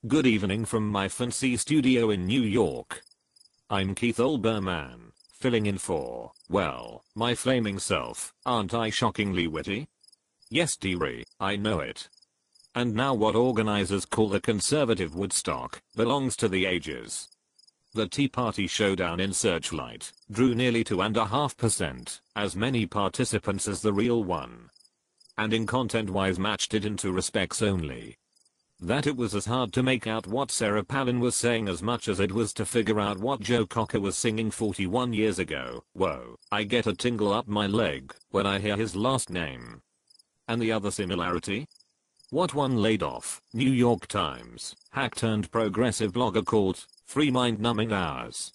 Good evening from my fancy studio in New York. I'm Keith Olbermann, filling in for, well, my flaming self. Aren't I shockingly witty? Yes dearie, I know it. And now what organizers call the conservative Woodstock belongs to the ages. The Tea Party showdown in Searchlight drew nearly 2.5%, as many participants as the real one. And in content-wise matched it in two respects only. That it was as hard to make out what Sarah Palin was saying as much as it was to figure out what Joe Cocker was singing 41 years ago. Whoa, I get a tingle up my leg when I hear his last name. And the other similarity? What one laid off, New York Times, hack turned progressive blogger called, Free Mind Numbing Hours.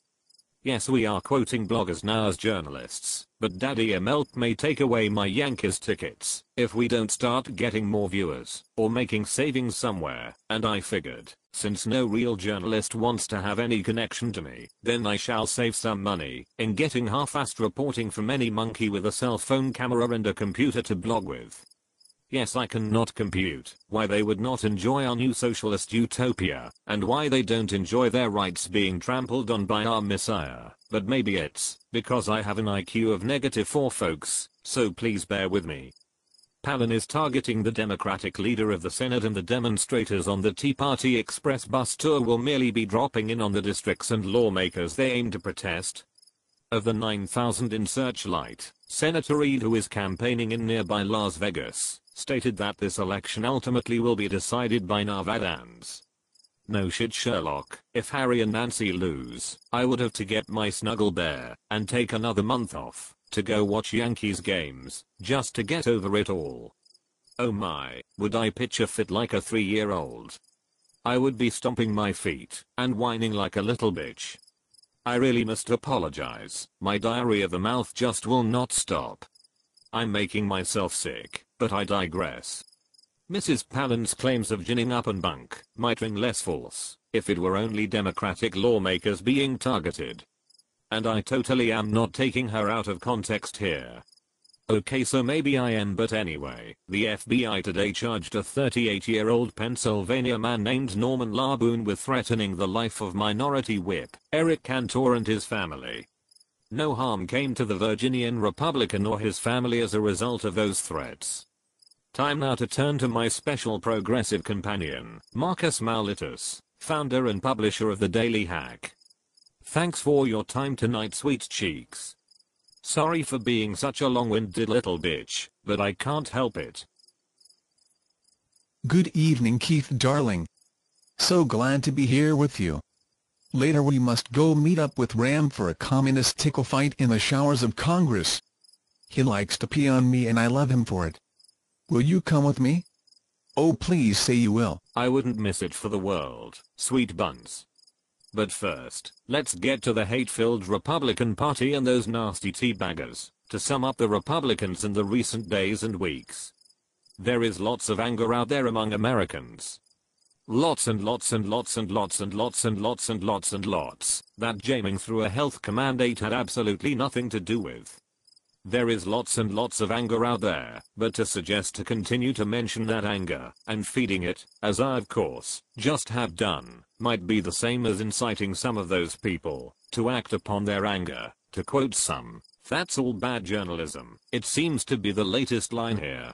Yes, we are quoting bloggers now as journalists, but Daddy MLP may take away my Yankees tickets if we don't start getting more viewers or making savings somewhere, and I figured, since no real journalist wants to have any connection to me, then I shall save some money in getting half-assed reporting from any monkey with a cell phone camera and a computer to blog with. Yes, I cannot compute why they would not enjoy our new socialist utopia, and why they don't enjoy their rights being trampled on by our messiah, but maybe it's because I have an IQ of -4 folks, so please bear with me. Palin is targeting the Democratic leader of the Senate, and the demonstrators on the Tea Party Express bus tour will merely be dropping in on the districts and lawmakers they aim to protest. Of the 9,000 in Searchlight, Senator Reid, who is campaigning in nearby Las Vegas, stated that this election ultimately will be decided by Nevadans. No shit Sherlock, if Harry and Nancy lose, I would have to get my snuggle bear and take another month off to go watch Yankees games, just to get over it all. Oh my, would I pitch a fit like a 3-year-old? I would be stomping my feet and whining like a little bitch. I really must apologize, my diarrhea of the mouth just will not stop. I'm making myself sick, but I digress. Mrs. Palin's claims of ginning up and bunk might ring less false if it were only Democratic lawmakers being targeted. And I totally am not taking her out of context here. Okay, so maybe I am, but anyway, the FBI today charged a 38-year-old Pennsylvania man named Norman Laboon with threatening the life of Minority Whip Eric Cantor and his family. No harm came to the Virginian Republican or his family as a result of those threats. Time now to turn to my special progressive companion, Olbermann Moulitsas, founder and publisher of the Daily Hack. Thanks for your time tonight, sweet cheeks. Sorry for being such a long-winded little bitch, but I can't help it. Good evening, Keith darling. So glad to be here with you. Later we must go meet up with Ram for a communist tickle fight in the showers of Congress. He likes to pee on me and I love him for it. Will you come with me? Oh, please say you will. I wouldn't miss it for the world, sweet buns. But first, let's get to the hate-filled Republican Party and those nasty teabaggers. To sum up the Republicans in the recent days and weeks, there is lots of anger out there among Americans. Lots and lots and lots and lots and lots and lots and lots and lots that jamming through a health mandate had absolutely nothing to do with. There is lots and lots of anger out there, but to suggest to continue to mention that anger and feeding it, as I of course just have done, might be the same as inciting some of those people to act upon their anger. To quote some, "That's all bad journalism," it seems to be the latest line here.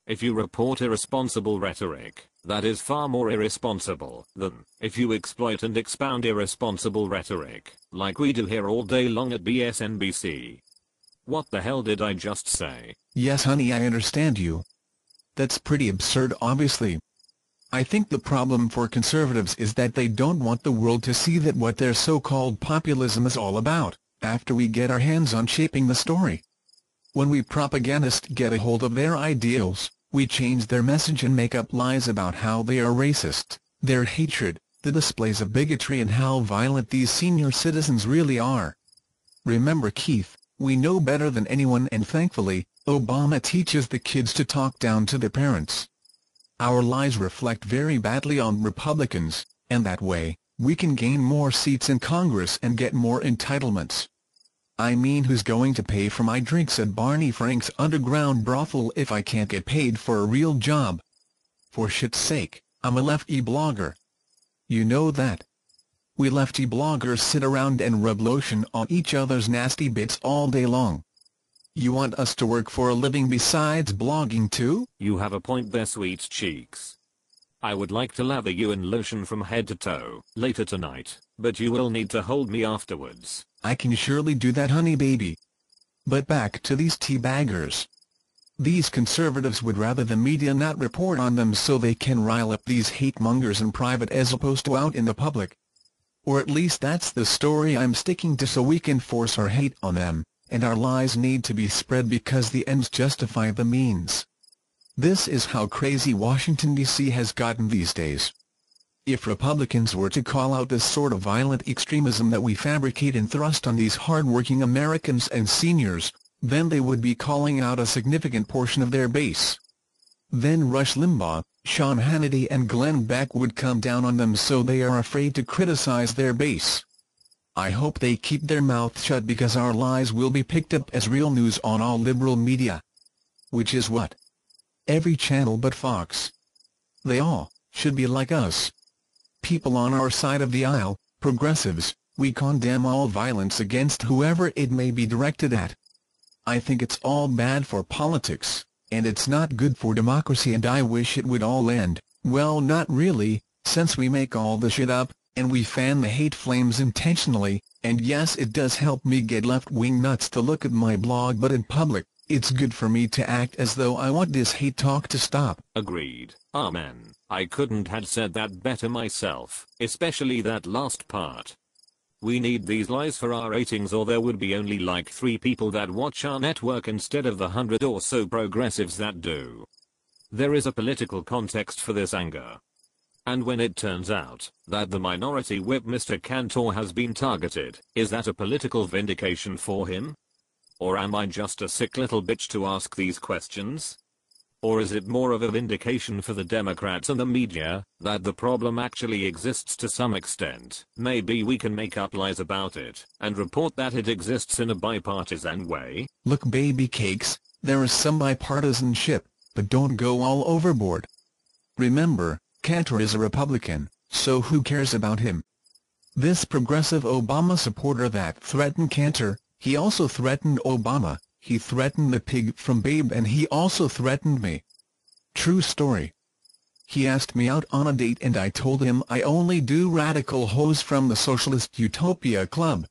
If you report irresponsible rhetoric, that is far more irresponsible than if you exploit and expound irresponsible rhetoric, like we do here all day long at BSNBC. What the hell did I just say? Yes honey, I understand you. That's pretty absurd, obviously. I think the problem for conservatives is that they don't want the world to see that what their so-called populism is all about, after we get our hands on shaping the story. When we propagandists get a hold of their ideals, we change their message and make up lies about how they are racist, their hatred, the displays of bigotry, and how violent these senior citizens really are. Remember, Keith, we know better than anyone, and thankfully, Obama teaches the kids to talk down to their parents. Our lies reflect very badly on Republicans, and that way, we can gain more seats in Congress and get more entitlements. I mean, who's going to pay for my drinks at Barney Frank's underground brothel if I can't get paid for a real job? For shit's sake, I'm a lefty blogger. You know that. We lefty bloggers sit around and rub lotion on each other's nasty bits all day long. You want us to work for a living besides blogging too? You have a point there, sweet cheeks. I would like to lather you in lotion from head to toe later tonight, but you will need to hold me afterwards. I can surely do that, honey baby. But back to these teabaggers. These conservatives would rather the media not report on them so they can rile up these hate-mongers in private as opposed to out in the public. Or at least that's the story I'm sticking to, so we can force our hate on them, and our lies need to be spread because the ends justify the means. This is how crazy Washington, D.C. has gotten these days. If Republicans were to call out this sort of violent extremism that we fabricate and thrust on these hard-working Americans and seniors, then they would be calling out a significant portion of their base. Then Rush Limbaugh, Sean Hannity and Glenn Beck would come down on them, so they are afraid to criticize their base. I hope they keep their mouth shut, because our lies will be picked up as real news on all liberal media. Which is what? Every channel but Fox. They all should be like us. People on our side of the aisle, progressives, we condemn all violence against whoever it may be directed at. I think it's all bad for politics, and it's not good for democracy, and I wish it would all end. Well, not really, since we make all the shit up, and we fan the hate flames intentionally, and yes, it does help me get left-wing nuts to look at my blog, but in public, it's good for me to act as though I want this hate talk to stop. Agreed. Amen. I couldn't have said that better myself, especially that last part. We need these lies for our ratings, or there would be only like 3 people that watch our network instead of the 100 or so progressives that do. There is a political context for this anger. And when it turns out that the minority whip Mr. Cantor has been targeted, is that a political vindication for him? Or am I just a sick little bitch to ask these questions? Or is it more of a vindication for the Democrats and the media, that the problem actually exists to some extent? Maybe we can make up lies about it, and report that it exists in a bipartisan way? Look, baby cakes, there is some bipartisanship, but don't go all overboard. Remember, Cantor is a Republican, so who cares about him? This progressive Obama supporter that threatened Cantor, he also threatened Obama. He threatened the pig from Babe, and he also threatened me. True story. He asked me out on a date and I told him I only do radical hoes from the Socialist Utopia Club.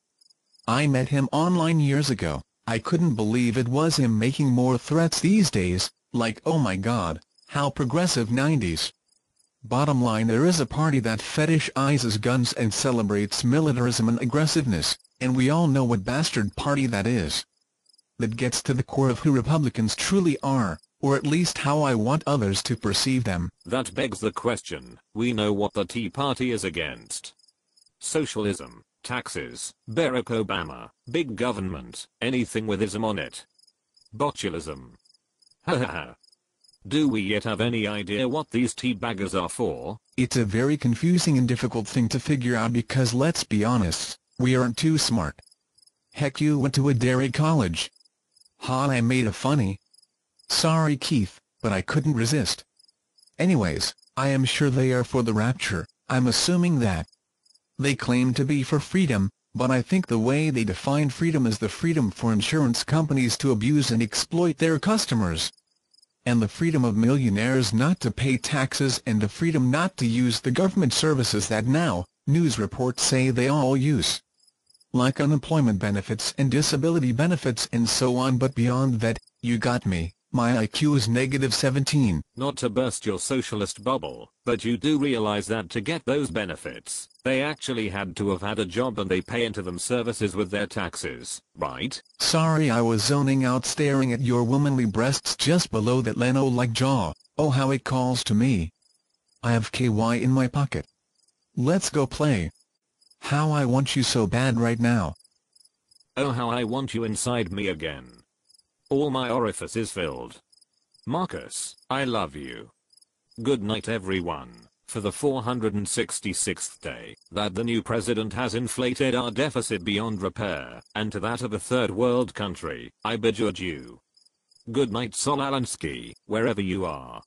I met him online years ago. I couldn't believe it was him making more threats these days, like oh my god, how progressive 90s. Bottom line, there is a party that fetishizes guns and celebrates militarism and aggressiveness, and we all know what bastard party that is. That gets to the core of who Republicans truly are, or at least how I want others to perceive them. That begs the question, we know what the Tea Party is against. Socialism, taxes, Barack Obama, big government, anything with ism on it. Botulism. Ha ha ha. Do we yet have any idea what these teabaggers are for? It's a very confusing and difficult thing to figure out, because let's be honest, we aren't too smart. Heck, you went to a dairy college. Ha, I made a funny. Sorry Keith, but I couldn't resist. Anyways, I am sure they are for the rapture. I'm assuming that. They claim to be for freedom, but I think the way they define freedom is the freedom for insurance companies to abuse and exploit their customers. And the freedom of millionaires not to pay taxes, and the freedom not to use the government services that now, news reports say they all use. Like unemployment benefits and disability benefits and so on, but beyond that, you got me. My IQ is -17. Not to burst your socialist bubble, but you do realize that to get those benefits, they actually had to have had a job and they pay into them services with their taxes, right? Sorry, I was zoning out staring at your womanly breasts just below that Leno-like jaw. Oh, how it calls to me. I have KY in my pocket. Let's go play. How I want you so bad right now. Oh, how I want you inside me again. All my orifice is filled. Marcus, I love you. Good night everyone. For the 466th day, that the new president has inflated our deficit beyond repair, and to that of a third world country, I bid you adieu. Good night Sol Alansky, wherever you are.